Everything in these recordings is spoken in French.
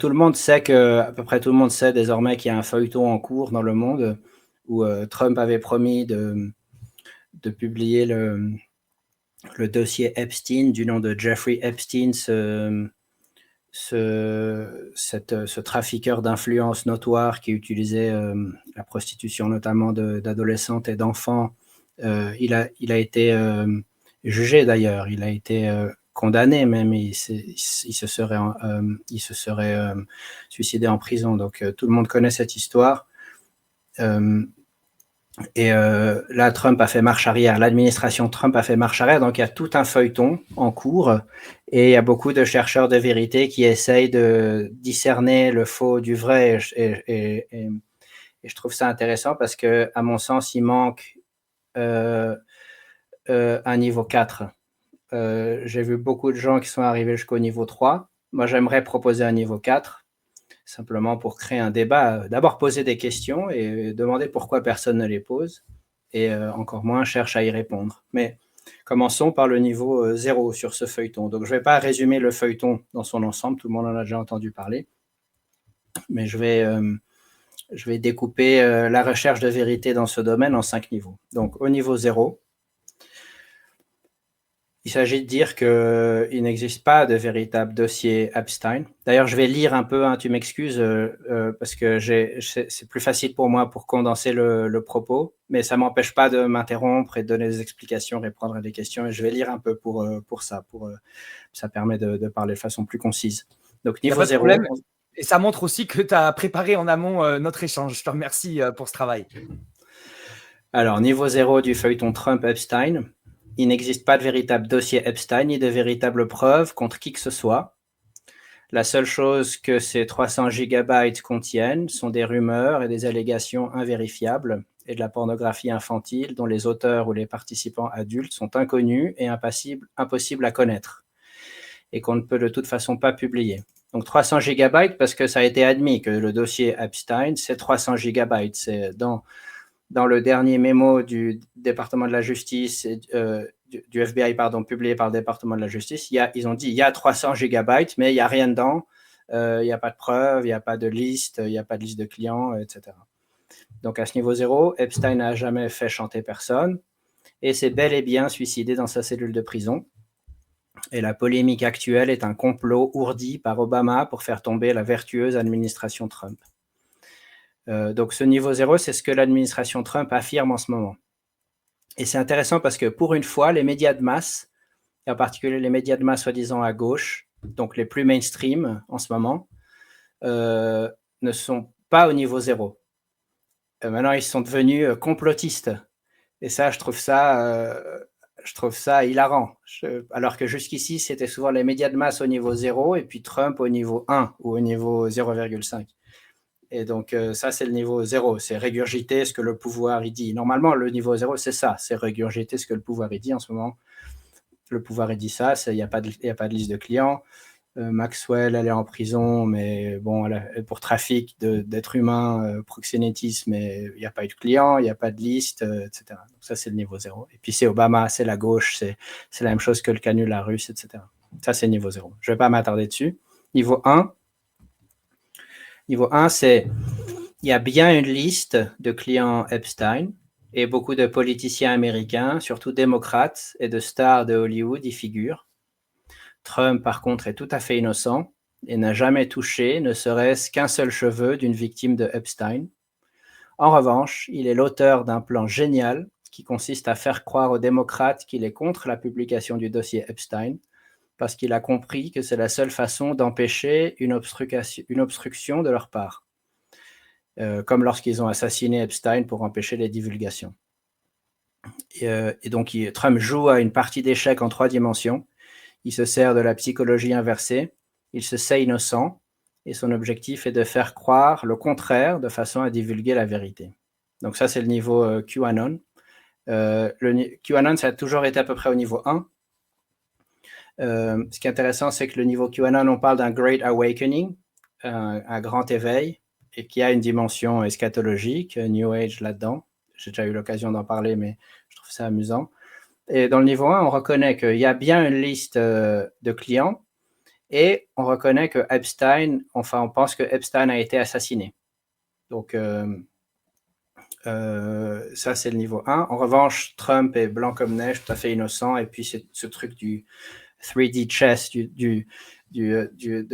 tout le monde sait à peu près tout le monde sait désormais qu'il y a un feuilleton en cours dans le monde où Trump avait promis de publier le dossier Epstein du nom de Jeffrey Epstein, ce trafiqueur d'influence notoire qui utilisait la prostitution notamment d'adolescentes et d'enfants. Il a été jugé d'ailleurs, il a été condamné même, il se serait suicidé en prison. Donc tout le monde connaît cette histoire. Là, Trump a fait marche arrière, l'administration Trump a fait marche arrière, donc il y a tout un feuilleton en cours et il y a beaucoup de chercheurs de vérité qui essayent de discerner le faux du vrai et je trouve ça intéressant parce que, à mon sens, il manque un niveau 4. J'ai vu beaucoup de gens qui sont arrivés jusqu'au niveau 3. Moi, j'aimerais proposer un niveau 4. Simplement pour créer un débat, d'abord poser des questions et demander pourquoi personne ne les pose, et encore moins cherche à y répondre. Mais commençons par le niveau 0 sur ce feuilleton. Donc je ne vais pas résumer le feuilleton dans son ensemble, tout le monde en a déjà entendu parler, mais je vais découper la recherche de vérité dans ce domaine en 5 niveaux. Donc au niveau 0, il s'agit de dire qu'il n'existe pas de véritable dossier Epstein. D'ailleurs, je vais lire un peu, tu m'excuses, parce que c'est plus facile pour moi pour condenser le propos, mais ça ne m'empêche pas de m'interrompre et de donner des explications, répondre à des questions. Et je vais lire un peu pour ça. Ça permet de parler de façon plus concise. Donc, niveau 0. Et ça montre aussi que tu as préparé en amont notre échange. Je te remercie pour ce travail. Alors, niveau 0 du feuilleton Trump-Epstein. Il n'existe pas de véritable dossier Epstein ni de véritable preuve contre qui que ce soit. La seule chose que ces 300 gigabytes contiennent sont des rumeurs et des allégations invérifiables et de la pornographie infantile dont les auteurs ou les participants adultes sont inconnus et impossibles à connaître et qu'on ne peut de toute façon pas publier. Donc 300 gigabytes parce que ça a été admis que le dossier Epstein, c'est 300 gigabytes. C'est dans le dernier mémo du département de la justice, du FBI, publié par le département de la justice, ils ont dit il y a 300 gigabytes, mais il n'y a rien dedans, il n'y a pas de preuves, il n'y a pas de liste, il n'y a pas de liste de clients, etc. Donc à ce niveau 0, Epstein n'a jamais fait chanter personne et s'est bel et bien suicidé dans sa cellule de prison. Et la polémique actuelle est un complot ourdi par Obama pour faire tomber la vertueuse administration Trump. Donc ce niveau 0, c'est ce que l'administration Trump affirme en ce moment. Et c'est intéressant parce que pour une fois, les médias de masse, et en particulier les médias de masse soi-disant à gauche, donc les plus mainstream en ce moment, ne sont pas au niveau 0. Maintenant, ils sont devenus complotistes. Et ça, je trouve ça hilarant. Alors que jusqu'ici, c'était souvent les médias de masse au niveau 0 et puis Trump au niveau 1 ou au niveau 0,5. Et donc, ça, c'est le niveau 0. C'est régurgiter ce que le pouvoir il dit. Normalement, le niveau 0, c'est ça. C'est régurgiter ce que le pouvoir il dit en ce moment. Le pouvoir il dit ça. Il n'y a pas de liste de clients. Maxwell, elle est en prison, mais bon, pour trafic d'êtres humains, proxénétisme, mais il n'y a pas eu de clients, il n'y a pas de liste, etc. Donc ça, c'est le niveau 0. Et puis, c'est Obama, c'est la gauche, c'est la même chose que le canular russe, etc. Ça, c'est le niveau 0. Je ne vais pas m'attarder dessus. Niveau 1, c'est il y a bien une liste de clients Epstein et beaucoup de politiciens américains, surtout démocrates et de stars de Hollywood y figurent. Trump, par contre, est tout à fait innocent et n'a jamais touché, ne serait-ce qu'un seul cheveu d'une victime de Epstein. En revanche, il est l'auteur d'un plan génial qui consiste à faire croire aux démocrates qu'il est contre la publication du dossier Epstein parce qu'il a compris que c'est la seule façon d'empêcher une obstruction de leur part, comme lorsqu'ils ont assassiné Epstein pour empêcher les divulgations. Et donc, Trump joue à une partie d'échecs en 3 dimensions. Il se sert de la psychologie inversée, il se sait innocent, et son objectif est de faire croire le contraire de façon à divulguer la vérité. Donc ça, c'est le niveau QAnon. QAnon, ça a toujours été à peu près au niveau 1. Ce qui est intéressant, c'est que le niveau QAnon, on parle d'un Great Awakening, un grand éveil, et qui a une dimension eschatologique, New Age là-dedans. J'ai déjà eu l'occasion d'en parler, mais je trouve ça amusant. Et dans le niveau 1, on reconnaît qu'il y a bien une liste de clients Et on reconnaît que on pense que Epstein a été assassiné. Donc, ça, c'est le niveau 1. En revanche, Trump est blanc comme neige, tout à fait innocent. Et puis, c'est ce truc du 3D chess, de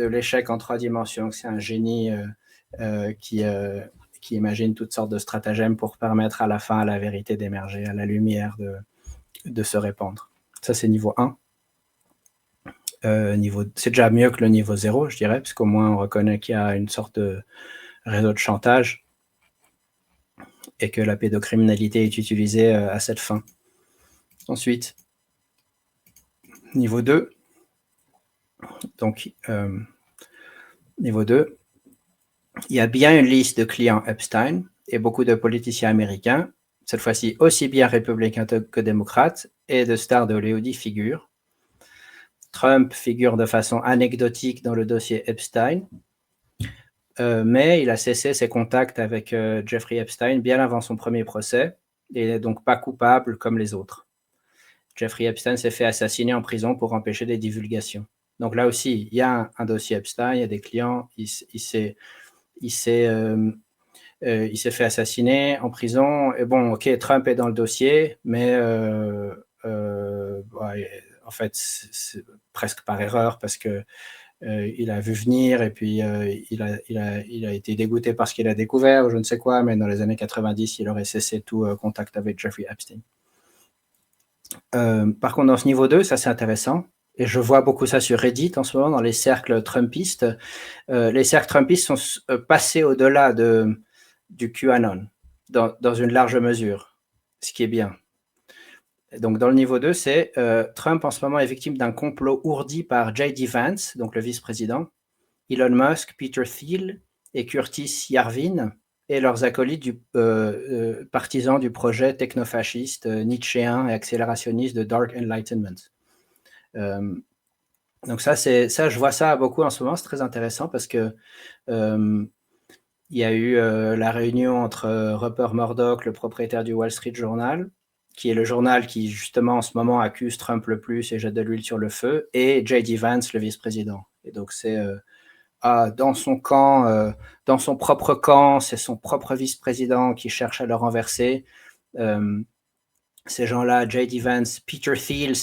l'échec en 3 dimensions. C'est un génie qui imagine toutes sortes de stratagèmes pour permettre à la fin à la vérité d'émerger, à la lumière de se répandre. Ça, c'est niveau 1. C'est déjà mieux que le niveau 0, je dirais, parce qu'au moins on reconnaît qu'il y a une sorte de réseau de chantage et que la pédocriminalité est utilisée à cette fin. Ensuite, niveau 2. Donc, niveau 2, il y a bien une liste de clients Epstein et beaucoup de politiciens américains, cette fois-ci aussi bien républicains que démocrates, et de stars de Hollywood y figurent. Trump figure de façon anecdotique dans le dossier Epstein, mais il a cessé ses contacts avec Jeffrey Epstein bien avant son premier procès, et n'est donc pas coupable comme les autres. Jeffrey Epstein s'est fait assassiner en prison pour empêcher des divulgations. Donc là aussi, il y a un dossier Epstein, il y a des clients, il s'est fait assassiner en prison. Et bon, ok, Trump est dans le dossier, mais en fait, c'est presque par erreur parce que il a vu venir et puis il a été dégoûté par ce qu'il a découvert ou je ne sais quoi, mais dans les années 90, il aurait cessé tout contact avec Jeffrey Epstein. Par contre, dans ce niveau 2, ça c'est intéressant. Et je vois beaucoup ça sur Reddit en ce moment, dans les cercles trumpistes. Les cercles trumpistes sont passés au-delà du QAnon, dans une large mesure, ce qui est bien. Donc, dans le niveau 2, c'est Trump en ce moment est victime d'un complot ourdi par J.D. Vance, donc le vice-président, Elon Musk, Peter Thiel et Curtis Yarvin, et leurs acolytes partisans du projet technofasciste nietzschéen et accélérationniste de Dark Enlightenment. Donc ça, je vois ça beaucoup en ce moment, c'est très intéressant parce que il y a eu la réunion entre Rupert Murdoch, le propriétaire du Wall Street Journal, qui est le journal qui justement en ce moment accuse Trump le plus et jette de l'huile sur le feu, et J.D. Vance, le vice-président. Et donc c'est dans son camp, dans son propre camp, c'est son propre vice-président qui cherche à le renverser. Ces gens-là, J.D. Vance, Peter Thiel,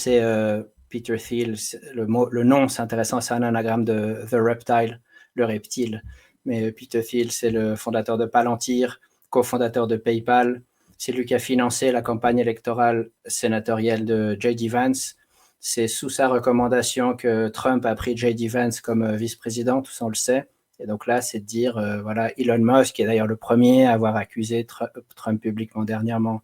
Peter Thiel, le nom c'est intéressant, c'est un anagramme de The Reptile, le reptile. Mais Peter Thiel, c'est le fondateur de Palantir, cofondateur de PayPal. C'est lui qui a financé la campagne électorale sénatoriale de J.D. Vance. C'est sous sa recommandation que Trump a pris J.D. Vance comme vice-président, tout ça on le sait. Et donc là, c'est de dire, voilà, Elon Musk, qui est d'ailleurs le premier à avoir accusé Trump publiquement dernièrement,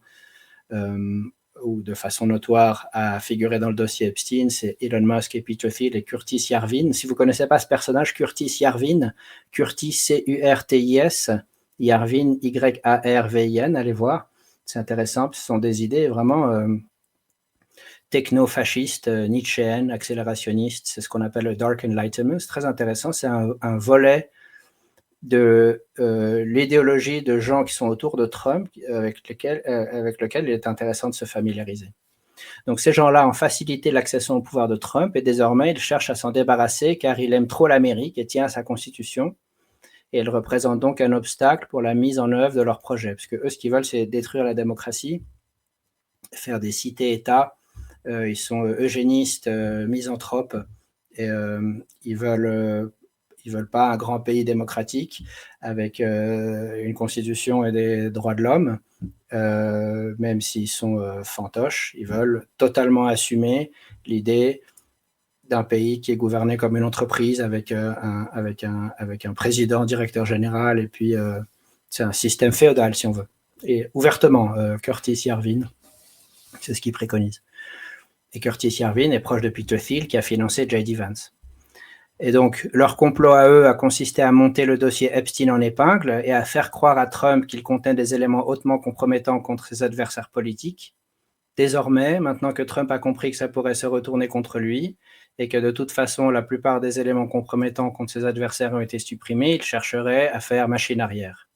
ou de façon notoire à figurer dans le dossier Epstein, c'est Elon Musk et Peter Thiel et Curtis Yarvin. Si vous ne connaissez pas ce personnage, Curtis Yarvin, Curtis C-U-R-T-I-S, Yarvin Y-A-R-V-I-N, allez voir, c'est intéressant, ce sont des idées vraiment techno-fascistes, nietzschéennes, accélérationnistes, c'est ce qu'on appelle le Dark Enlightenment, c'est très intéressant, c'est un volet de l'idéologie de gens qui sont autour de Trump avec lequel il est intéressant de se familiariser. Donc ces gens-là ont facilité l'accession au pouvoir de Trump et désormais ils cherchent à s'en débarrasser car il aime trop l'Amérique et tient à sa constitution et il représente donc un obstacle pour la mise en œuvre de leur projet parce que eux ce qu'ils veulent c'est détruire la démocratie, faire des cités-États, ils sont eugénistes, misanthropes et ils veulent pas un grand pays démocratique avec une constitution et des droits de l'homme, même s'ils sont fantoches. Ils veulent totalement assumer l'idée d'un pays qui est gouverné comme une entreprise avec un président, directeur général, et puis c'est un système féodal, si on veut. Et ouvertement, Curtis Yarvin, c'est ce qu'il préconise. Et Curtis Yarvin est proche de Peter Thiel, qui a financé J.D. Vance. Et donc, leur complot à eux a consisté à monter le dossier Epstein en épingle et à faire croire à Trump qu'il contenait des éléments hautement compromettants contre ses adversaires politiques. Désormais, maintenant que Trump a compris que ça pourrait se retourner contre lui et que de toute façon, la plupart des éléments compromettants contre ses adversaires ont été supprimés, il chercherait à faire machine arrière.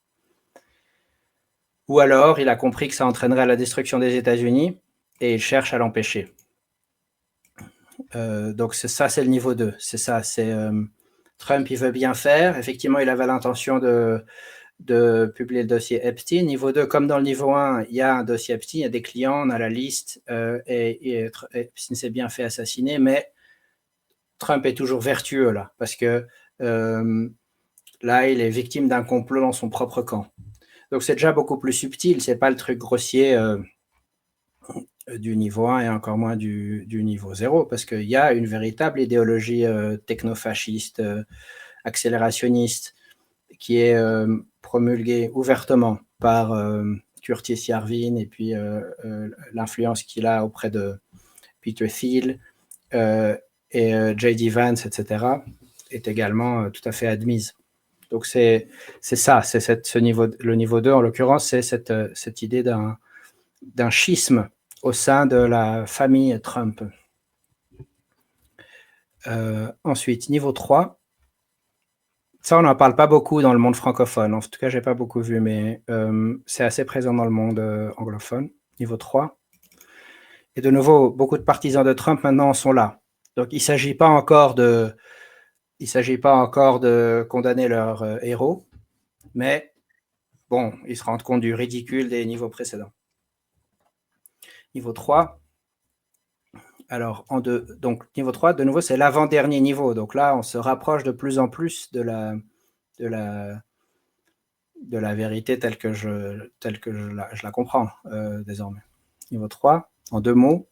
Ou alors, il a compris que ça entraînerait la destruction des États-Unis et il cherche à l'empêcher. Donc, c'est le niveau 2. C'est ça, Trump, il veut bien faire. Effectivement, il avait l'intention de publier le dossier Epstein. Niveau 2, comme dans le niveau 1, il y a un dossier Epstein, il y a des clients, on a la liste, et Epstein s'est bien fait assassiner, mais Trump est toujours vertueux là, parce que là, il est victime d'un complot dans son propre camp. Donc, c'est déjà beaucoup plus subtil, c'est pas le truc grossier du niveau 1 et encore moins du niveau 0, parce qu'il y a une véritable idéologie technofasciste, accélérationniste, qui est promulguée ouvertement par Curtis Yarvin et puis l'influence qu'il a auprès de Peter Thiel et J.D. Vance, etc., est également tout à fait admise. Donc c'est ça, le niveau 2 en l'occurrence, c'est cette idée d'un schisme au sein de la famille Trump. Ensuite, niveau 3, ça on n'en parle pas beaucoup dans le monde francophone, en tout cas j'ai pas beaucoup vu, mais c'est assez présent dans le monde anglophone. Niveau 3. Et de nouveau, beaucoup de partisans de Trump maintenant sont là. Donc il ne s'agit pas encore de condamner leur héros, mais bon, ils se rendent compte du ridicule des niveaux précédents. Niveau 3. Alors, donc niveau 3, de nouveau, c'est l'avant-dernier niveau. Donc là, on se rapproche de plus en plus de la vérité telle que je la comprends désormais. Niveau 3, en 2 mots,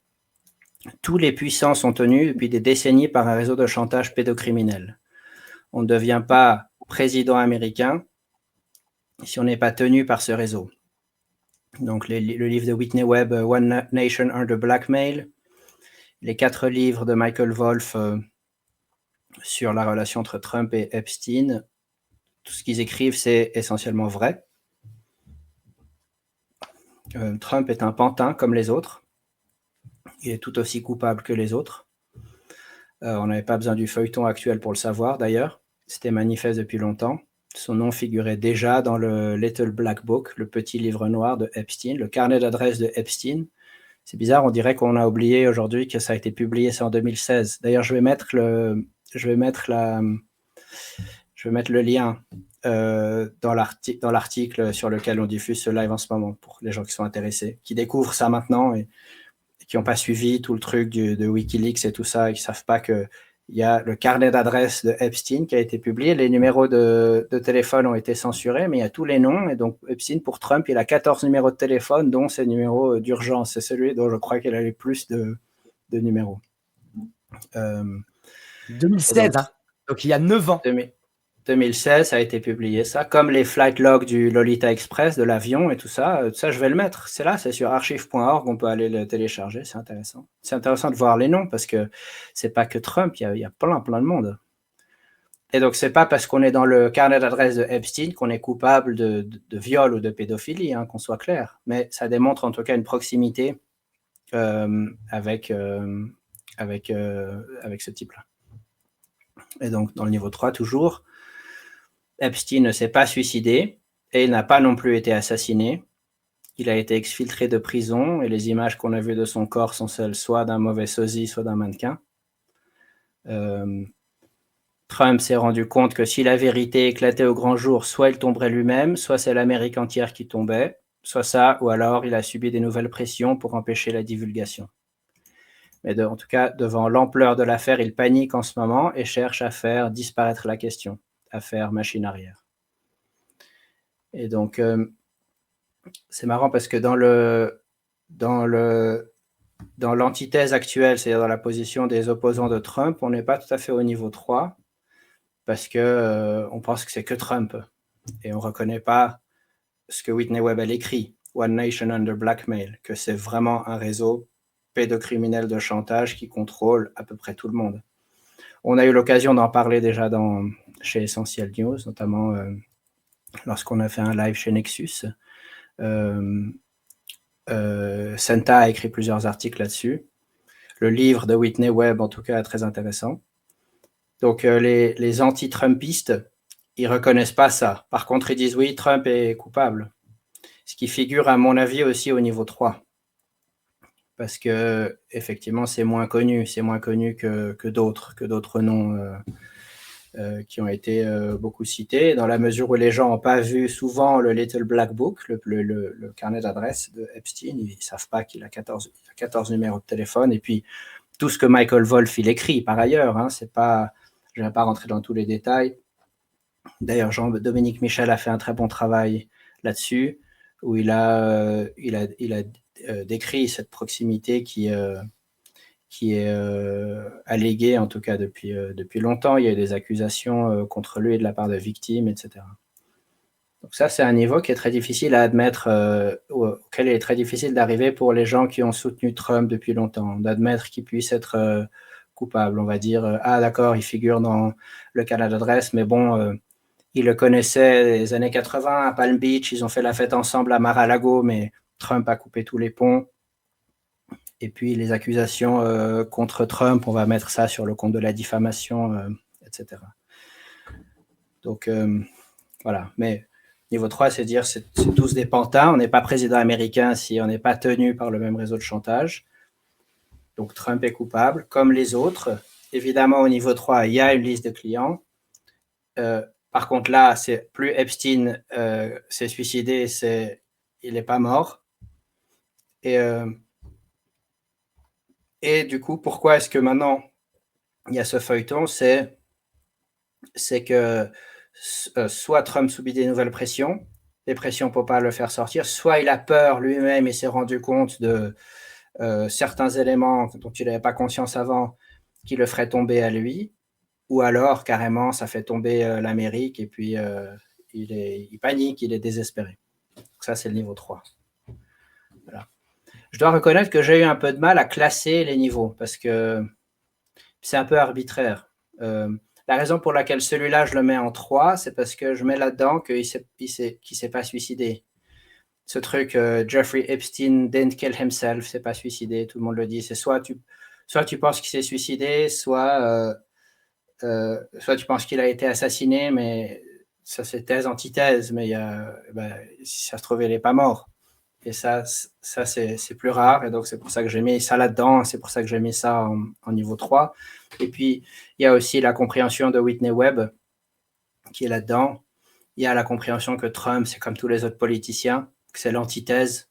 tous les puissants sont tenus depuis des décennies par un réseau de chantage pédocriminel. On ne devient pas président américain si on n'est pas tenu par ce réseau. Donc le livre de Whitney Webb, One Nation Under Blackmail, les 4 livres de Michael Wolff sur la relation entre Trump et Epstein, tout ce qu'ils écrivent, c'est essentiellement vrai. Trump est un pantin comme les autres. Il est tout aussi coupable que les autres. On n'avait pas besoin du feuilleton actuel pour le savoir, d'ailleurs. C'était manifeste depuis longtemps. Son nom figurait déjà dans le Little Black Book, le petit livre noir de Epstein, le carnet d'adresses de Epstein. C'est bizarre, on dirait qu'on a oublié aujourd'hui que ça a été publié, c'est en 2016. D'ailleurs, je vais mettre le lien dans l'article sur lequel on diffuse ce live en ce moment, pour les gens qui sont intéressés, qui découvrent ça maintenant et qui n'ont pas suivi tout le truc de Wikileaks et tout ça, et qui ne savent pas qu'il y a le carnet d'adresses de Epstein qui a été publié. Les numéros de téléphone ont été censurés, mais il y a tous les noms. Et donc, Epstein, pour Trump, il a 14 numéros de téléphone, dont ses numéros d'urgence. C'est celui dont je crois qu'il a le plus de numéros. 2016, donc, donc il y a 9 ans. 2016, ça a été publié, ça, comme les flight logs du Lolita Express, de l'avion et tout ça, je vais le mettre. C'est là, c'est sur archive.org, on peut aller le télécharger, c'est intéressant. C'est intéressant de voir les noms, parce que c'est pas que Trump, il y a plein de monde. Et donc, c'est pas parce qu'on est dans le carnet d'adresse de Epstein qu'on est coupable de viol ou de pédophilie, hein, qu'on soit clair. Mais ça démontre en tout cas une proximité avec ce type-là. Et donc, dans le niveau 3, toujours, Epstein ne s'est pas suicidé et il n'a pas non plus été assassiné. Il a été exfiltré de prison et les images qu'on a vues de son corps sont celles soit d'un mauvais sosie, soit d'un mannequin. Trump s'est rendu compte que si la vérité éclatait au grand jour, soit il tomberait lui-même, soit c'est l'Amérique entière qui tombait, soit ça, ou alors il a subi des nouvelles pressions pour empêcher la divulgation. Mais en tout cas, devant l'ampleur de l'affaire, il panique en ce moment et cherche à faire disparaître la question, à faire machine arrière. Et donc, c'est marrant parce que dans l'antithèse actuelle, c'est-à-dire dans la position des opposants de Trump, on n'est pas tout à fait au niveau 3 parce qu'on pense que c'est que Trump et on ne reconnaît pas ce que Whitney Webb a écrit, One Nation Under Blackmail, que c'est vraiment un réseau pédocriminel de chantage qui contrôle à peu près tout le monde. On a eu l'occasion d'en parler déjà chez Essential News, notamment lorsqu'on a fait un live chez Nexus. Senta a écrit plusieurs articles là-dessus. Le livre de Whitney Webb, en tout cas, est très intéressant. Donc, les anti-Trumpistes, ils ne reconnaissent pas ça. Par contre, ils disent oui, Trump est coupable. Ce qui figure, à mon avis, aussi au niveau 3. parce que effectivement c'est moins connu que d'autres noms qui ont été beaucoup cités, dans la mesure où les gens n'ont pas vu souvent le Little Black Book, le carnet d'adresses de Epstein. Ils ne savent pas qu'il a 14 numéros de téléphone, et puis tout ce que Michael Wolff il écrit par ailleurs, hein, c'est pas, je ne vais pas rentrer dans tous les détails. D'ailleurs, Jean-Dominique Michel a fait un très bon travail là-dessus, où il a décrit cette proximité qui est alléguée, en tout cas depuis longtemps. Il y a eu des accusations contre lui de la part de victimes, etc. Donc ça, c'est un niveau qui est très difficile à admettre, auquel il est très difficile d'arriver pour les gens qui ont soutenu Trump depuis longtemps, d'admettre qu'il puisse être coupable. On va dire, ah d'accord, il figure dans le carnet d'adresse, mais bon, il le connaissait les années 80 à Palm Beach, ils ont fait la fête ensemble à Mar-a-Lago, mais Trump a coupé tous les ponts. Et puis les accusations contre Trump, on va mettre ça sur le compte de la diffamation, etc. Donc voilà, mais niveau 3, c'est dire c'est tous des pantins. On n'est pas président américain si on n'est pas tenu par le même réseau de chantage. Donc Trump est coupable, comme les autres. Évidemment, au niveau 3, il y a une liste de clients. Par contre, là, c'est plus Epstein s'est suicidé, il n'est pas mort. Et du coup, pourquoi est-ce que maintenant il y a ce feuilleton? C'est que soit Trump subit des nouvelles pressions, les pressions pour ne pas le faire sortir, soit il a peur lui-même et s'est rendu compte de certains éléments dont il n'avait pas conscience avant qui le feraient tomber à lui, ou alors carrément ça fait tomber l'Amérique et puis il panique, il est désespéré. Donc ça, c'est le niveau 3. Voilà. Je dois reconnaître que j'ai eu un peu de mal à classer les niveaux parce que c'est un peu arbitraire. La raison pour laquelle celui-là, je le mets en 3, c'est parce que je mets là-dedans qu'il ne s'est pas suicidé. Ce truc, Jeffrey Epstein didn't kill himself, s'est pas suicidé, tout le monde le dit. C'est soit tu penses qu'il s'est suicidé, soit tu penses qu'il a été assassiné, mais ça c'est thèse, antithèse, mais si ça se trouve, il n'est pas mort. Et ça c'est plus rare, et donc c'est pour ça que j'ai mis ça là-dedans, c'est pour ça que j'ai mis ça en niveau 3. Et puis, il y a aussi la compréhension de Whitney Webb qui est là-dedans. Il y a la compréhension que Trump, c'est comme tous les autres politiciens, que c'est l'antithèse,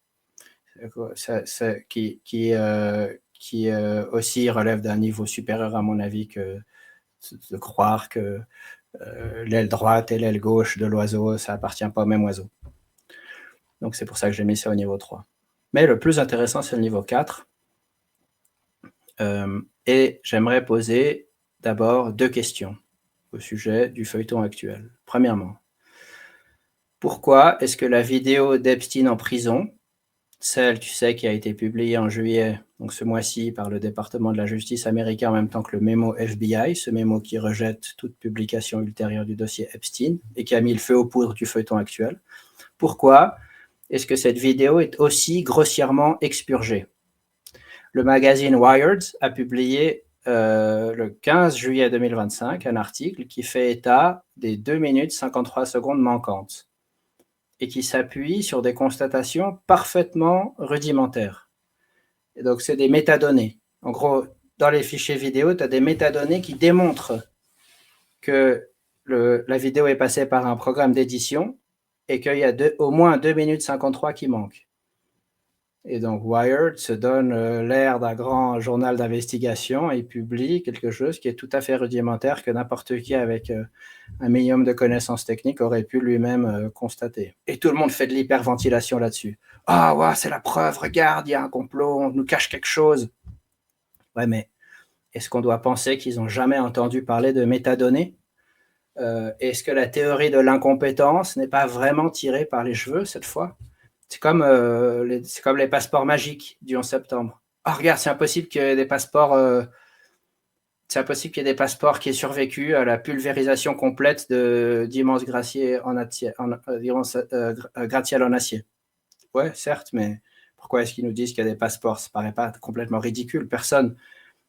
qui aussi relève d'un niveau supérieur, à mon avis, que de croire que l'aile droite et l'aile gauche de l'oiseau, ça appartient pas au même oiseau. Donc, c'est pour ça que j'ai mis ça au niveau 3. Mais le plus intéressant, c'est le niveau 4. Et j'aimerais poser d'abord 2 questions au sujet du feuilleton actuel. Premièrement, pourquoi est-ce que la vidéo d'Epstein en prison, celle, tu sais, qui a été publiée en juillet, donc ce mois-ci, par le département de la justice américain, en même temps que le mémo FBI, ce mémo qui rejette toute publication ultérieure du dossier Epstein et qui a mis le feu aux poudres du feuilleton actuel, pourquoi est-ce que cette vidéo est aussi grossièrement expurgée? Le magazine Wired a publié le 15 juillet 2025 un article qui fait état des 2 minutes 53 secondes manquantes et qui s'appuie sur des constatations parfaitement rudimentaires. Et donc, c'est des métadonnées. En gros, dans les fichiers vidéo, tu as des métadonnées qui démontrent que la vidéo est passée par un programme d'édition et qu'il y a au moins 2 minutes 53 qui manquent. Et donc, Wired se donne l'air d'un grand journal d'investigation et publie quelque chose qui est tout à fait rudimentaire que n'importe qui avec un minimum de connaissances techniques aurait pu lui-même constater. Et tout le monde fait de l'hyperventilation là-dessus. Ah, ouais, c'est la preuve, regarde, il y a un complot, on nous cache quelque chose. Ouais, mais est-ce qu'on doit penser qu'ils n'ont jamais entendu parler de métadonnées? Est-ce que la théorie de l'incompétence n'est pas vraiment tirée par les cheveux cette fois? C'est comme les passeports magiques du 11 septembre. Oh, regarde, c'est impossible qu'il y ait des passeports qui aient survécu à la pulvérisation complète d'immenses gratte-ciel en acier. Ouais, certes, mais pourquoi est-ce qu'ils nous disent qu'il y a des passeports? Ça ne paraît pas complètement ridicule. Personne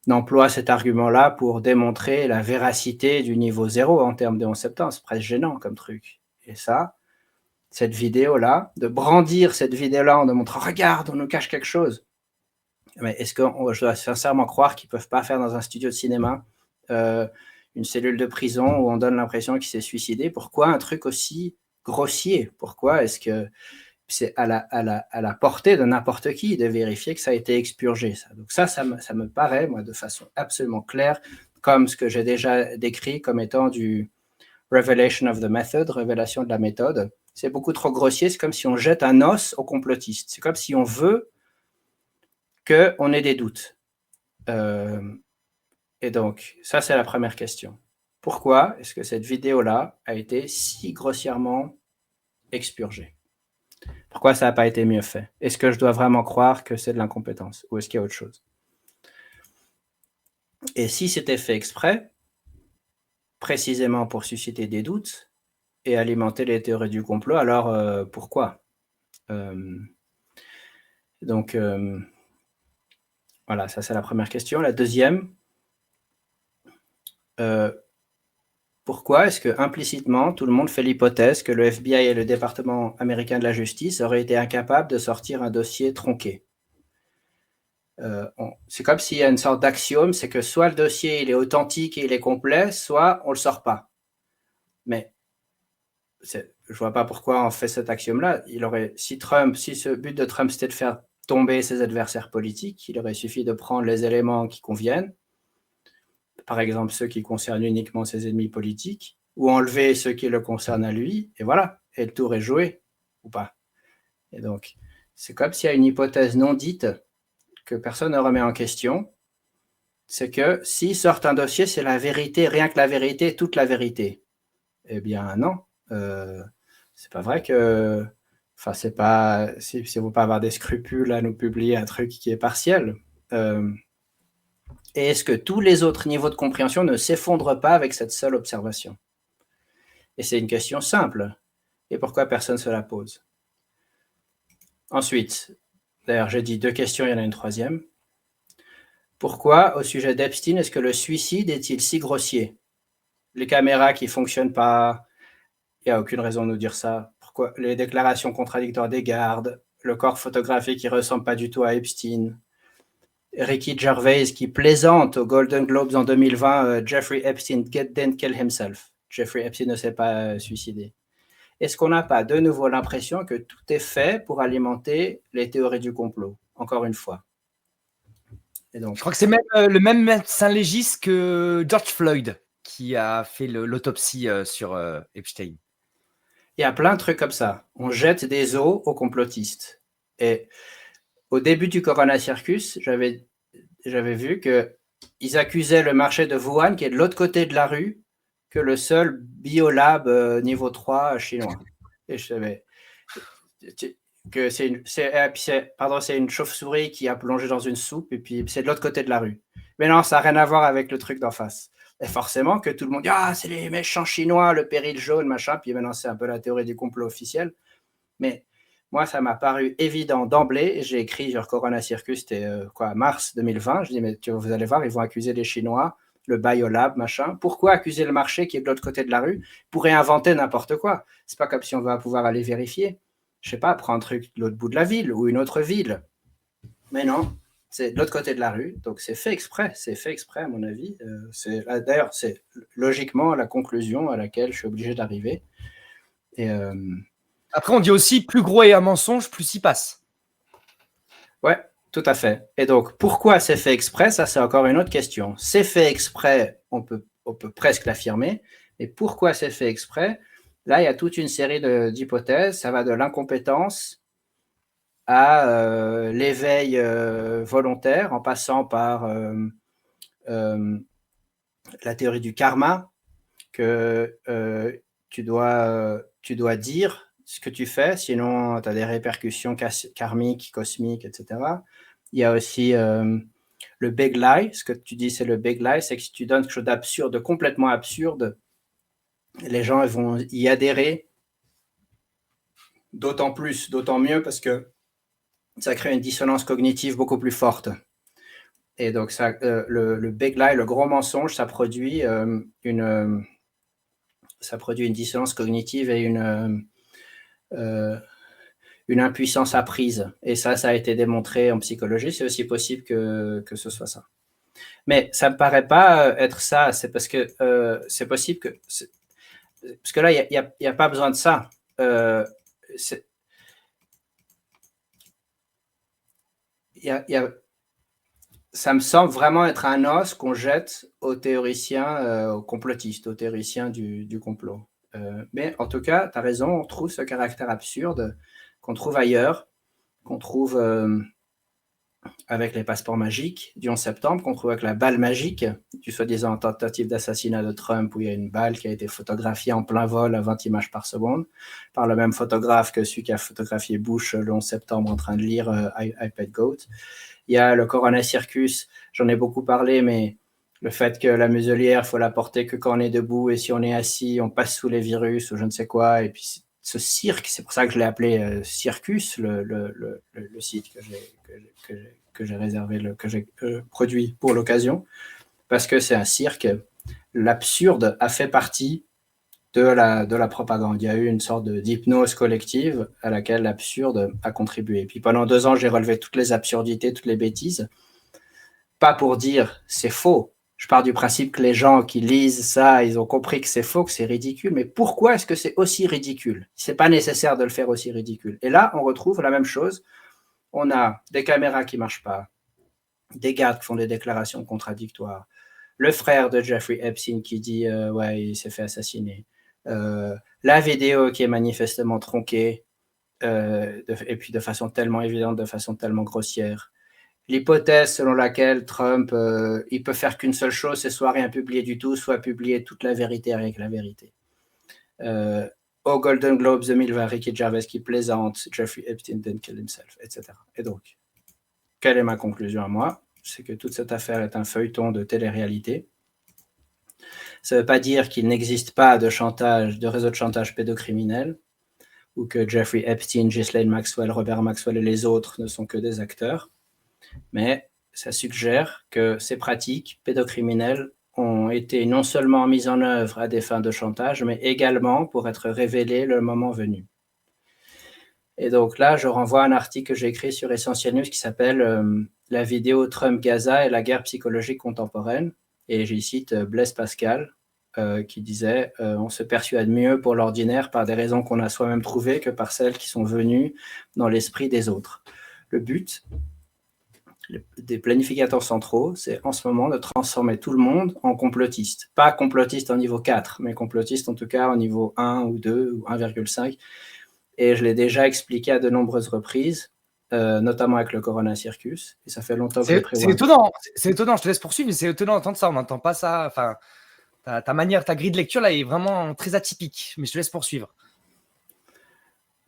n'emploie cet argument-là pour démontrer la véracité du niveau 0 en termes de 11 septembre. C'est presque gênant comme truc. Et ça, cette vidéo-là, de brandir cette vidéo-là en nous montrant « Regarde, on nous cache quelque chose », Mais est-ce que je dois sincèrement croire qu'ils ne peuvent pas faire dans un studio de cinéma une cellule de prison où on donne l'impression qu'il s'est suicidé? Pourquoi un truc aussi grossier? Pourquoi est-ce que c'est à la portée de n'importe qui de vérifier que ça a été expurgé, ça? Donc ça me paraît, moi, de façon absolument claire, comme ce que j'ai déjà décrit comme étant du revelation of the method, révélation de la méthode. C'est beaucoup trop grossier, c'est comme si on jette un os aux complotistes. C'est comme si on veut qu'on ait des doutes. Et donc, ça, c'est la première question. Pourquoi est-ce que cette vidéo-là a été si grossièrement expurgée? Pourquoi ça n'a pas été mieux fait? Est-ce que je dois vraiment croire que c'est de l'incompétence ou est-ce qu'il y a autre chose? Et si c'était fait exprès, précisément pour susciter des doutes et alimenter les théories du complot, alors pourquoi? Donc, voilà, ça c'est la première question. La deuxième, pourquoi est-ce que implicitement tout le monde fait l'hypothèse que le FBI et le département américain de la justice auraient été incapables de sortir un dossier tronqué? C'est comme s'il y a une sorte d'axiome, c'est que soit le dossier il est authentique et il est complet, soit on le sort pas. Mais je vois pas pourquoi on fait cet axiome-là. Si ce but de Trump c'était de faire tomber ses adversaires politiques, il aurait suffi de prendre les éléments qui conviennent, par exemple ceux qui concernent uniquement ses ennemis politiques, ou enlever ceux qui le concernent à lui, et voilà, et le tour est joué, ou pas. Et donc, c'est comme s'il y a une hypothèse non dite que personne ne remet en question, c'est que s'ils sortent un dossier, c'est la vérité, rien que la vérité, toute la vérité. Eh bien non, c'est pas vrai que... Enfin, c'est pas... Si vous ne pas avoir des scrupules à nous publier un truc qui est partiel. Et est-ce que tous les autres niveaux de compréhension ne s'effondrent pas avec cette seule observation? Et c'est une question simple. Et pourquoi personne ne se la pose? Ensuite, d'ailleurs, j'ai dit 2 questions, il y en a une troisième. Pourquoi, au sujet d'Epstein, est-ce que le suicide est-il si grossier? Les caméras qui ne fonctionnent pas, il n'y a aucune raison de nous dire ça. Pourquoi? Les déclarations contradictoires des gardes, le corps photographique qui ne ressemble pas du tout à Epstein, Ricky Gervais qui plaisante aux Golden Globes en 2020, Jeffrey Epstein didn't kill himself. Jeffrey Epstein ne s'est pas suicidé. Est-ce qu'on n'a pas de nouveau l'impression que tout est fait pour alimenter les théories du complot? Encore une fois. Et donc, je crois que c'est même le même médecin légiste que George Floyd qui a fait l'autopsie sur Epstein. Il y a plein de trucs comme ça. On jette des os aux complotistes. Et au début du Corona Circus, j'avais vu qu'ils accusaient le marché de Wuhan, qui est de l'autre côté de la rue, que le seul biolab niveau 3 chinois. Et je savais que c'est une chauve-souris qui a plongé dans une soupe, et puis c'est de l'autre côté de la rue. Mais non, ça n'a rien à voir avec le truc d'en face. Et forcément que tout le monde dit « Ah, c'est les méchants chinois, le péril jaune, machin », puis maintenant c'est un peu la théorie du complot officiel. Mais moi, ça m'a paru évident d'emblée. J'ai écrit sur Corona Circus, c'était mars 2020. Je dis, mais vous allez voir, ils vont accuser les Chinois, le Biolab, machin. Pourquoi accuser le marché qui est de l'autre côté de la rue pour réinventer n'importe quoi? C'est pas comme si on va pouvoir aller vérifier. Je sais pas, prendre un truc de l'autre bout de la ville ou une autre ville. Mais non, c'est de l'autre côté de la rue. Donc c'est fait exprès. C'est fait exprès, à mon avis. D'ailleurs, c'est logiquement la conclusion à laquelle je suis obligé d'arriver. Et après, on dit aussi plus gros est un mensonge, plus il passe. Ouais, tout à fait. Et donc, pourquoi c'est fait exprès? Ça, c'est encore une autre question. C'est fait exprès, on peut presque l'affirmer, mais pourquoi c'est fait exprès? Là, il y a toute une série d'hypothèses. Ça va de l'incompétence à l'éveil volontaire, en passant par la théorie du karma, que tu dois dire ce que tu fais, sinon tu as des répercussions karmiques, cosmiques, etc. Il y a aussi le big lie. Ce que tu dis, c'est le big lie, c'est que si tu donnes quelque chose d'absurde, de complètement absurde, les gens vont y adhérer d'autant plus, d'autant mieux, parce que ça crée une dissonance cognitive beaucoup plus forte. Et donc, le big lie, le gros mensonge, ça produit une dissonance cognitive et une impuissance apprise. Et ça a été démontré en psychologie. C'est aussi possible que ce soit ça. Mais ça me paraît pas être ça. C'est parce que c'est possible que... Parce que là, il n'y a pas besoin de ça. Ça me semble vraiment être un os qu'on jette aux théoriciens, aux complotistes, aux théoriciens du complot. Mais en tout cas, tu as raison, on trouve ce caractère absurde qu'on trouve ailleurs, qu'on trouve avec les passeports magiques du 11 septembre, qu'on trouve avec la balle magique du soi-disant tentative d'assassinat de Trump, où il y a une balle qui a été photographiée en plein vol à 20 images par seconde, par le même photographe que celui qui a photographié Bush le 11 septembre en train de lire iPad Goat. Il y a le Corona Circus, j'en ai beaucoup parlé, mais le fait que la muselière, il faut la porter que quand on est debout, et si on est assis, on passe sous les virus ou je ne sais quoi. Et puis ce cirque, c'est pour ça que je l'ai appelé Circus, le site que j'ai réservé, que j'ai produit pour l'occasion, parce que c'est un cirque. L'absurde a fait partie de la propagande. Il y a eu une sorte d'hypnose collective à laquelle l'absurde a contribué. Et puis pendant 2 ans, j'ai relevé toutes les absurdités, toutes les bêtises. Pas pour dire c'est faux. Je pars du principe que les gens qui lisent ça, ils ont compris que c'est faux, que c'est ridicule. Mais pourquoi est-ce que c'est aussi ridicule? C'est pas nécessaire de le faire aussi ridicule. Et là, on retrouve la même chose. On a des caméras qui marchent pas, des gardes qui font des déclarations contradictoires, le frère de Jeffrey Epstein qui dit ouais, il s'est fait assassiner. La vidéo qui est manifestement tronquée, et puis de façon tellement évidente, de façon tellement grossière. L'hypothèse selon laquelle Trump, il peut faire qu'une seule chose, c'est soit rien publier du tout, soit publier toute la vérité, rien que la vérité. Au Golden Globes 2020, Ricky Gervais qui plaisante, Jeffrey Epstein didn't kill himself, etc. Et donc, quelle est ma conclusion à moi? C'est que toute cette affaire est un feuilleton de télé-réalité. Ça ne veut pas dire qu'il n'existe pas de chantage, de réseau de chantage pédocriminel, ou que Jeffrey Epstein, Ghislaine Maxwell, Robert Maxwell et les autres ne sont que des acteurs. Mais ça suggère que ces pratiques pédocriminelles ont été non seulement mises en œuvre à des fins de chantage, mais également pour être révélées le moment venu. Et donc là, je renvoie à un article que j'ai écrit sur Essentiel News qui s'appelle La vidéo Trump-Gaza et la guerre psychologique contemporaine. Et j'y cite Blaise Pascal qui disait on se persuade mieux pour l'ordinaire par des raisons qu'on a soi-même trouvées que par celles qui sont venues dans l'esprit des autres. Le but des planificateurs centraux, c'est en ce moment de transformer tout le monde en complotiste. Pas complotiste en niveau 4, mais complotiste en tout cas au niveau 1 ou 2 ou 1,5. Et je l'ai déjà expliqué à de nombreuses reprises, notamment avec le Corona Circus. Et ça fait longtemps que je prévois. C'est étonnant, je te laisse poursuivre, mais c'est étonnant d'entendre ça. On n'entend pas ça. Enfin, ta grille de lecture là est vraiment très atypique, mais je te laisse poursuivre.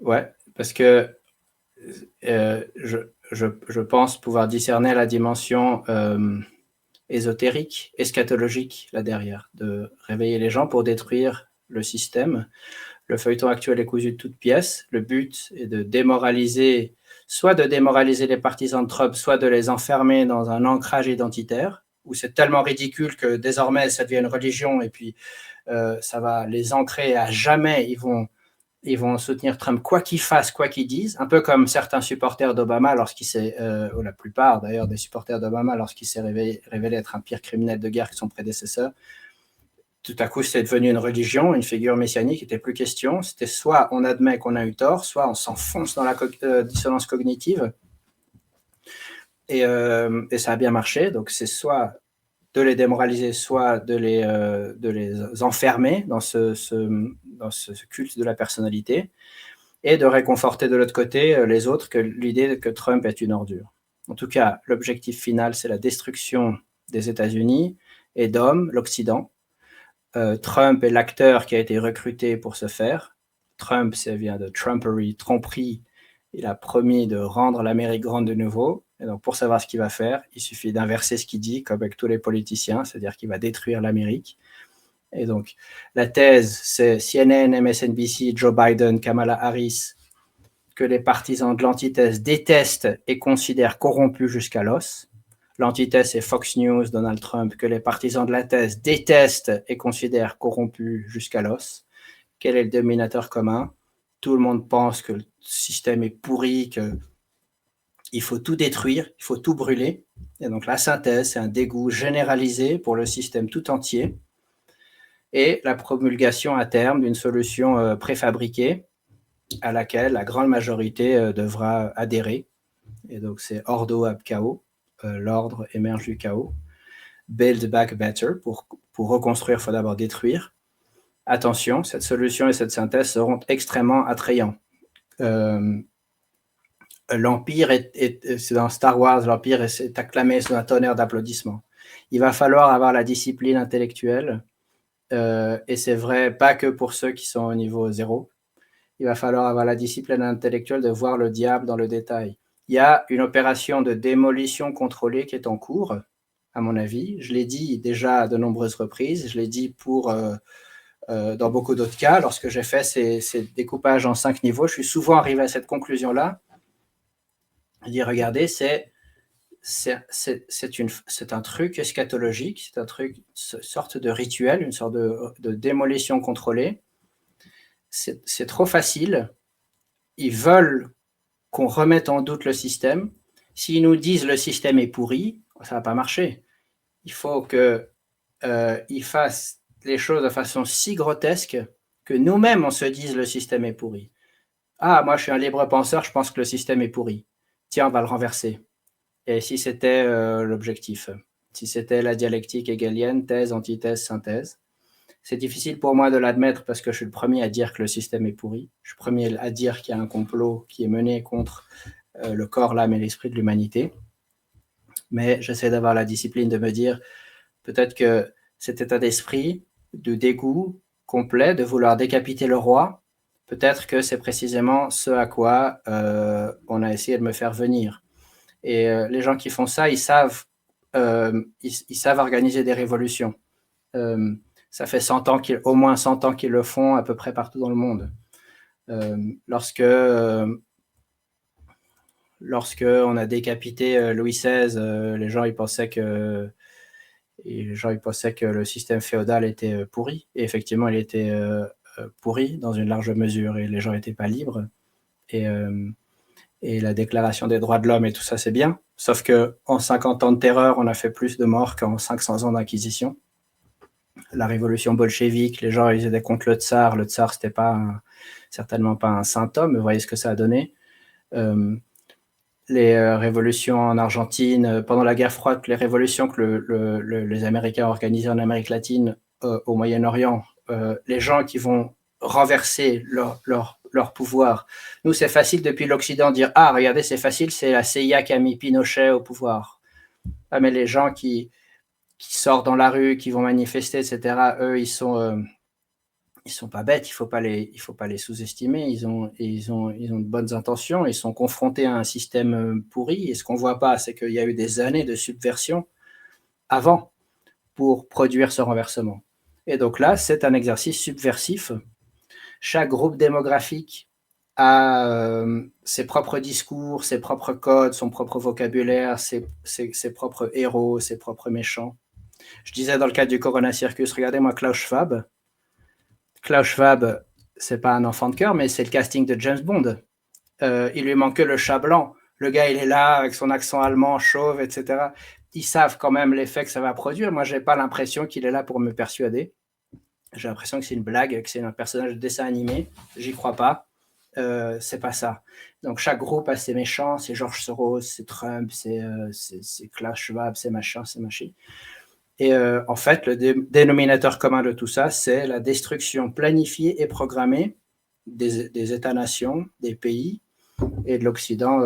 Ouais, parce que je pense pouvoir discerner la dimension ésotérique, eschatologique là derrière, de réveiller les gens pour détruire le système. Le feuilleton actuel est cousu de toutes pièces. Le but est de démoraliser, soit de démoraliser les partisans de Trump, soit de les enfermer dans un ancrage identitaire, où c'est tellement ridicule que désormais ça devient une religion et puis ça va les ancrer à jamais. Ils vont soutenir Trump quoi qu'il fasse, quoi qu'il dise, un peu comme certains supporters d'Obama, ou la plupart d'ailleurs des supporters d'Obama, lorsqu'il s'est révélé être un pire criminel de guerre que son prédécesseur. Tout à coup, c'est devenu une religion, une figure messianique, il n'était plus question. C'était soit on admet qu'on a eu tort, soit on s'enfonce dans la dissonance cognitive. Et ça a bien marché. Donc, c'est soit de les démoraliser, soit de les enfermer dans ce culte de la personnalité et de réconforter de l'autre côté les autres que l'idée que Trump est une ordure. En tout cas, l'objectif final, c'est la destruction des États-Unis et d'hommes, l'Occident. Trump est l'acteur qui a été recruté pour ce faire. Trump, ça vient de trumpery, tromperie. Il a promis de rendre l'Amérique grande de nouveau. Et donc, pour savoir ce qu'il va faire, il suffit d'inverser ce qu'il dit, comme avec tous les politiciens, c'est-à-dire qu'il va détruire l'Amérique. Et donc, la thèse, c'est CNN, MSNBC, Joe Biden, Kamala Harris, que les partisans de l'antithèse détestent et considèrent corrompus jusqu'à l'os. L'antithèse, c'est Fox News, Donald Trump, que les partisans de la thèse détestent et considèrent corrompus jusqu'à l'os. Quel est le dénominateur commun? tout le monde pense que le système est pourri, qu'il faut tout détruire, il faut tout brûler. Et donc la synthèse, c'est un dégoût généralisé pour le système tout entier, et la promulgation à terme d'une solution préfabriquée à laquelle la grande majorité devra adhérer. Et donc c'est Ordo ab chaos, l'ordre émerge du chaos. Build back better, pour reconstruire, il faut d'abord détruire. Attention, cette solution et cette synthèse seront extrêmement attrayants. L'Empire, c'est dans Star Wars, l'Empire est acclamé sous un tonnerre d'applaudissements. Il va falloir avoir la discipline intellectuelle, et c'est vrai pas que pour ceux qui sont au niveau 0. Il va falloir avoir la discipline intellectuelle de voir le diable dans le détail. Il y a une opération de démolition contrôlée qui est en cours, à mon avis. Je l'ai dit déjà à de nombreuses reprises. Je l'ai dit dans beaucoup d'autres cas. Lorsque j'ai fait ces découpages en 5 niveaux, je suis souvent arrivé à cette conclusion-là. Je dis, regardez, c'est un truc eschatologique, c'est une sorte de rituel, une sorte de démolition contrôlée. C'est trop facile. Ils veulent qu'on remette en doute le système. S'ils nous disent le système est pourri, ça ne va pas marcher. Il faut qu'ils fassent les choses de façon si grotesque que nous-mêmes, on se dise le système est pourri. Ah, moi, je suis un libre penseur, je pense que le système est pourri. Tiens, on va le renverser. Et si c'était l'objectif, si c'était la dialectique hegelienne, thèse, antithèse, synthèse, c'est difficile pour moi de l'admettre parce que je suis le premier à dire que le système est pourri. Je suis le premier à dire qu'il y a un complot qui est mené contre le corps, l'âme et l'esprit de l'humanité. Mais j'essaie d'avoir la discipline de me dire peut-être que cet état d'esprit de dégoût complet, de vouloir décapiter le roi, peut-être que c'est précisément ce à quoi on a essayé de me faire venir. Et les gens qui font ça, ils savent organiser des révolutions. Ça fait au moins 100 ans qu'ils le font à peu près partout dans le monde. Lorsque on a décapité Louis XVI, les gens ils pensaient que le système féodal était pourri. Et effectivement, il était pourri dans une large mesure et les gens n'étaient pas libres. Et la déclaration des droits de l'homme et tout ça, c'est bien. Sauf qu'en 50 ans de terreur, on a fait plus de morts qu'en 500 ans d'inquisition. La révolution bolchevique, les gens ils étaient contre le tsar. Le tsar, c'était certainement pas un saint homme. Vous voyez ce que ça a donné. Les révolutions en Argentine, pendant la guerre froide, les révolutions que les Américains ont organisées en Amérique latine, au Moyen-Orient, les gens qui vont renverser leur pouvoir. Nous, c'est facile depuis l'Occident de dire « Ah, regardez, c'est facile, c'est la CIA qui a mis Pinochet au pouvoir. » Ah, mais les gens qui sortent dans la rue, qui vont manifester, etc., eux, ils sont pas bêtes, il faut pas les sous-estimer, ils ont de bonnes intentions, ils sont confrontés à un système pourri, et ce qu'on voit pas, c'est qu'il y a eu des années de subversion avant pour produire ce renversement. Et donc là, c'est un exercice subversif. Chaque groupe démographique a ses propres discours, ses propres codes, son propre vocabulaire, ses propres héros, ses propres méchants. Je disais dans le cadre du Corona Circus, regardez-moi Klaus Schwab. Klaus Schwab, c'est pas un enfant de cœur, mais c'est le casting de James Bond. Il lui manque que le chat blanc. Le gars, il est là avec son accent allemand, chauve, etc. Ils savent quand même l'effet que ça va produire. Moi, j'ai pas l'impression qu'il est là pour me persuader. J'ai l'impression que c'est une blague, que c'est un personnage de dessin animé. J'y crois pas. C'est pas ça. Donc chaque groupe a ses méchants. C'est George Soros, c'est Trump, c'est Klaus Schwab, c'est machin, c'est machin. Et en fait, le dénominateur commun de tout ça, c'est la destruction planifiée et programmée des États-nations, des pays et de l'Occident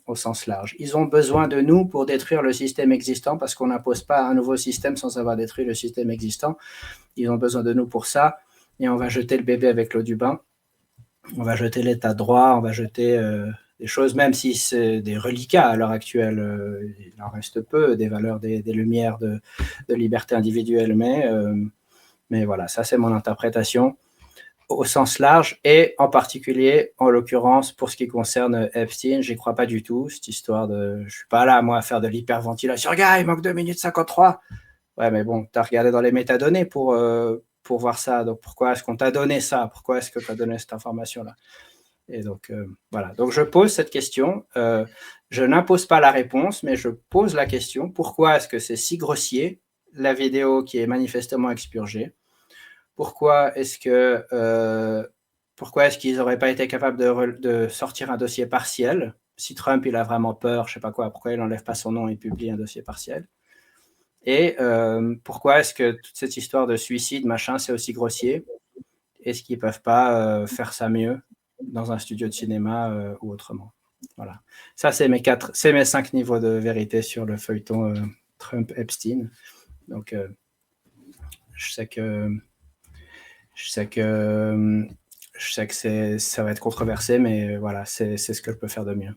au sens large. Ils ont besoin de nous pour détruire le système existant parce qu'on n'impose pas un nouveau système sans avoir détruit le système existant. Ils ont besoin de nous pour ça et on va jeter le bébé avec l'eau du bain. On va jeter l'état de droit, on va jeter des choses, même si c'est des reliquats à l'heure actuelle, il en reste peu, des valeurs, des lumières de liberté individuelle, mais voilà, ça c'est mon interprétation au sens large, et en particulier, en l'occurrence, pour ce qui concerne Epstein, j'y crois pas du tout, cette histoire de... Je suis pas là, moi, à faire de l'hyperventilation. Regarde, il manque 2 minutes 53. Ouais, mais bon, tu as regardé dans les métadonnées pour voir ça, donc pourquoi est-ce qu'on t'a donné ça? Pourquoi est-ce que tu as donné cette information-là? Et donc, voilà. Donc, je pose cette question. Je n'impose pas la réponse, mais je pose la question. Pourquoi est-ce que c'est si grossier, la vidéo qui est manifestement expurgée? Pourquoi est-ce qu'ils n'auraient pas été capables de sortir un dossier partiel? Si Trump, il a vraiment peur, je ne sais pas quoi, pourquoi il n'enlève pas son nom et publie un dossier partiel? Et pourquoi est-ce que toute cette histoire de suicide, machin, c'est aussi grossier? Est-ce qu'ils ne peuvent pas faire ça mieux dans un studio de cinéma ou autrement? Voilà. Ça, c'est mes 5 niveaux de vérité sur le feuilleton Trump-Epstein. Donc, je sais que ça va être controversé, mais voilà, c'est ce que je peux faire de mieux.